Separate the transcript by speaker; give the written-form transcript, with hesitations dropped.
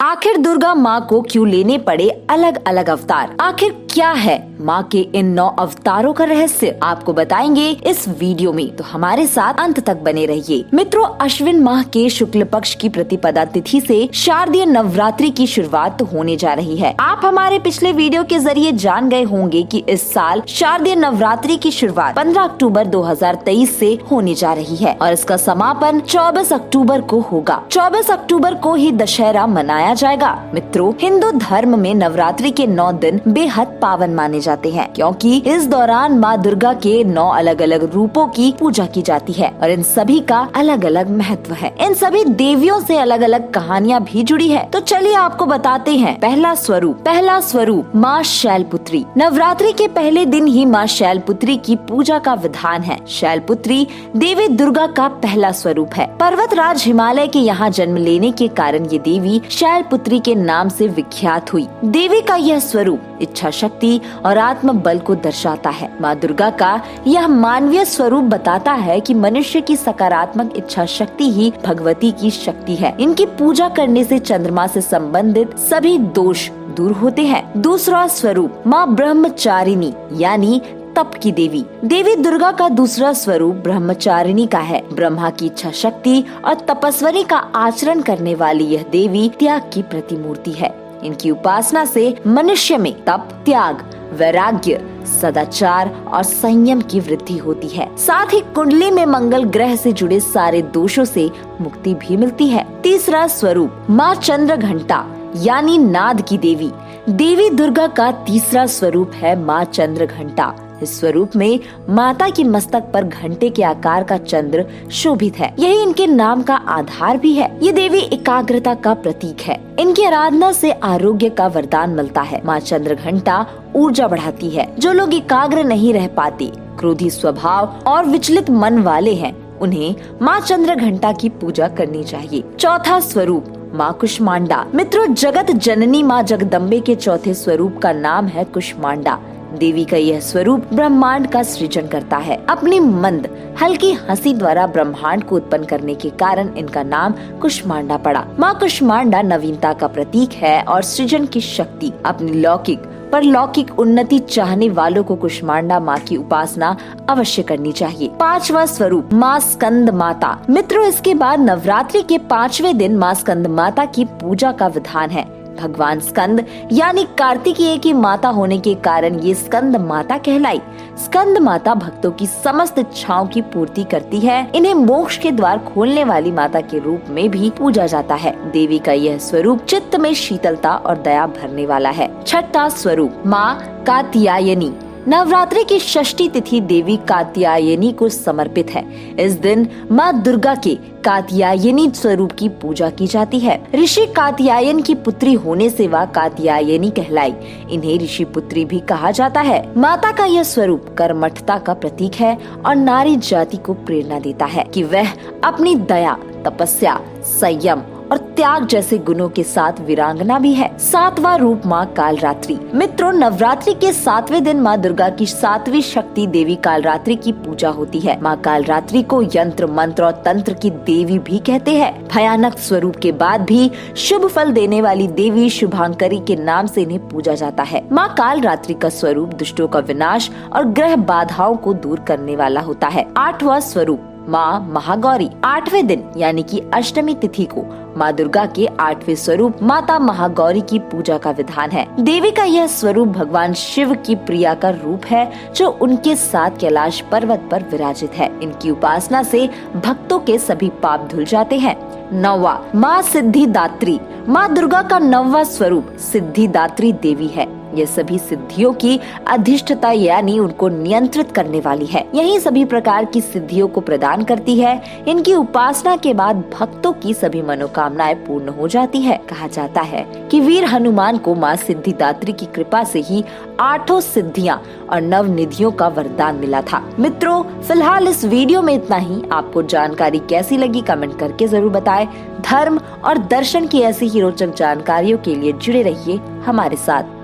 Speaker 1: आखिर दुर्गा माँ को क्यों लेने पड़े अलग अलग अवतार? आखिर क्या है माँ के इन 9 अवतारों का रहस्य? आपको बताएंगे इस वीडियो में, तो हमारे साथ अंत तक बने रहिए। मित्रों, अश्विन माह के शुक्ल पक्ष की प्रतिपदा तिथि से शारदीय नवरात्रि की शुरुआत तो होने जा रही है। आप हमारे पिछले वीडियो के जरिए जान गए होंगे कि इस साल शारदीय नवरात्रि की शुरुआत 15 अक्टूबर 2023 से होने जा रही है और इसका समापन 24 अक्टूबर को होगा। 24 अक्टूबर को ही दशहरा मनाया जाएगा। मित्रों, हिंदू धर्म में नवरात्रि के 9 दिन बेहद पावन माने जाते हैं, क्योंकि इस दौरान माँ दुर्गा के 9 अलग अलग रूपों की पूजा की जाती है और इन सभी का अलग अलग महत्व है। इन सभी देवियों से अलग अलग कहानियाँ भी जुड़ी है। तो चलिए आपको बताते हैं। पहला स्वरूप माँ शैलपुत्री। नवरात्रि के पहले दिन ही माँ शैलपुत्री की पूजा का विधान है। शैलपुत्री देवी दुर्गा का पहला स्वरूप है। पर्वत राज हिमालय के यहाँ जन्म लेने के कारण ये देवी शैलपुत्री के नाम से विख्यात हुई। देवी का यह स्वरूप इच्छा शक्ति और आत्म बल को दर्शाता है। माँ दुर्गा का यह मानवीय स्वरूप बताता है कि मनुष्य की सकारात्मक इच्छा शक्ति ही भगवती की शक्ति है। इनकी पूजा करने से चंद्रमा से संबंधित सभी दोष दूर होते हैं। दूसरा स्वरूप माँ ब्रह्मचारिणी यानी तप की देवी। देवी दुर्गा का दूसरा स्वरूप ब्रह्मचारिणी का है। ब्रह्मा की इच्छा शक्ति और तपस्वरी का आचरण करने वाली यह देवी त्याग की प्रतिमूर्ति है। इनकी उपासना से मनुष्य में तप, त्याग, वैराग्य, सदाचार और संयम की वृद्धि होती है। साथ ही कुंडली में मंगल ग्रह से जुड़े सारे दोषों से मुक्ति भी मिलती है। तीसरा स्वरूप माँ चंद्रघंटा यानी नाद की देवी। देवी दुर्गा का तीसरा स्वरूप है माँ चंद्रघंटा। इस स्वरूप में माता की मस्तक पर घंटे के आकार का चंद्र शोभित है। यही इनके नाम का आधार भी है। ये देवी एकाग्रता का प्रतीक है। इनकी आराधना से आरोग्य का वरदान मिलता है। माँ चंद्रघंटा ऊर्जा बढ़ाती है। जो लोग एकाग्र नहीं रह पाते, क्रोधी स्वभाव और विचलित मन वाले हैं, उन्हें माँ चंद्रघंटा की पूजा करनी चाहिए। चौथा स्वरूप माँ कुष्मांडा। मित्रों, जगत जननी माँ जगदम्बे के चौथे स्वरूप का नाम है कुष्मांडा। देवी का यह स्वरूप ब्रह्मांड का सृजन करता है। अपनी मंद हल्की हंसी द्वारा ब्रह्मांड को उत्पन्न करने के कारण इनका नाम कुष्मांडा पड़ा। माँ कुष्मांडा नवीनता का प्रतीक है और सृजन की शक्ति। अपनी लौकिक परलौकिक उन्नति चाहने वालों को कुष्मांडा माँ की उपासना अवश्य करनी चाहिए। पांचवा स्वरूप माँ स्कंद माता। मित्रों, इसके बाद नवरात्रि के 5वें दिन माँ स्कंद माता की पूजा का विधान है। भगवान स्कंद यानी कार्तिकेय की माता होने के कारण ये स्कंद माता कहलाई। स्कंद माता भक्तों की समस्त इच्छाओं की पूर्ति करती है। इन्हें मोक्ष के द्वार खोलने वाली माता के रूप में भी पूजा जाता है। देवी का यह स्वरूप चित्त में शीतलता और दया भरने वाला है। छठा स्वरूप माँ कात्यायनी। नवरात्रि की षष्ठी तिथि देवी कात्यायनी को समर्पित है। इस दिन माँ दुर्गा के कात्यायनी स्वरूप की पूजा की जाती है। ऋषि कात्यायन की पुत्री होने से वह कात्यायनी कहलाई। इन्हें ऋषि पुत्री भी कहा जाता है। माता का यह स्वरूप कर्मठता का प्रतीक है और नारी जाति को प्रेरणा देता है कि वह अपनी दया, तपस्या, संयम और त्याग जैसे गुणों के साथ वीरांगना भी है। सातवां रूप माँ कालरात्रि। मित्रों, नवरात्रि के 7वें दिन माँ दुर्गा की 7वीं शक्ति देवी कालरात्रि की पूजा होती है। माँ कालरात्रि को यंत्र, मंत्र और तंत्र की देवी भी कहते हैं। भयानक स्वरूप के बाद भी शुभ फल देने वाली देवी शुभांकरी के नाम से इन्हें पूजा जाता है। माँ कालरात्रि का स्वरूप दुष्टों का विनाश और ग्रह बाधाओं को दूर करने वाला होता है। 8वां स्वरूप माँ महागौरी। 8वें दिन यानी कि अष्टमी तिथि को माँ दुर्गा के 8वें स्वरूप माता महागौरी की पूजा का विधान है। देवी का यह स्वरूप भगवान शिव की प्रिया का रूप है, जो उनके साथ कैलाश पर्वत पर विराजित है। इनकी उपासना से भक्तों के सभी पाप धुल जाते हैं। 9वां माँ सिद्धिदात्री। माँ दुर्गा का 9वां स्वरूप सिद्धिदात्री देवी है। ये सभी सिद्धियों की अधिष्ठता यानी उनको नियंत्रित करने वाली है। यही सभी प्रकार की सिद्धियों को प्रदान करती है। इनकी उपासना के बाद भक्तों की सभी मनोकामनाएं पूर्ण हो जाती है। कहा जाता है कि वीर हनुमान को माँ सिद्धिदात्री की कृपा से ही 8 सिद्धियां और 9 निधियों का वरदान मिला था। मित्रों, फिलहाल इस वीडियो में इतना ही। आपको जानकारी कैसी लगी कमेंट करके जरूर बताएं। धर्म और दर्शन की ऐसी ही रोचक जानकारियों के लिए जुड़े रहिए हमारे साथ।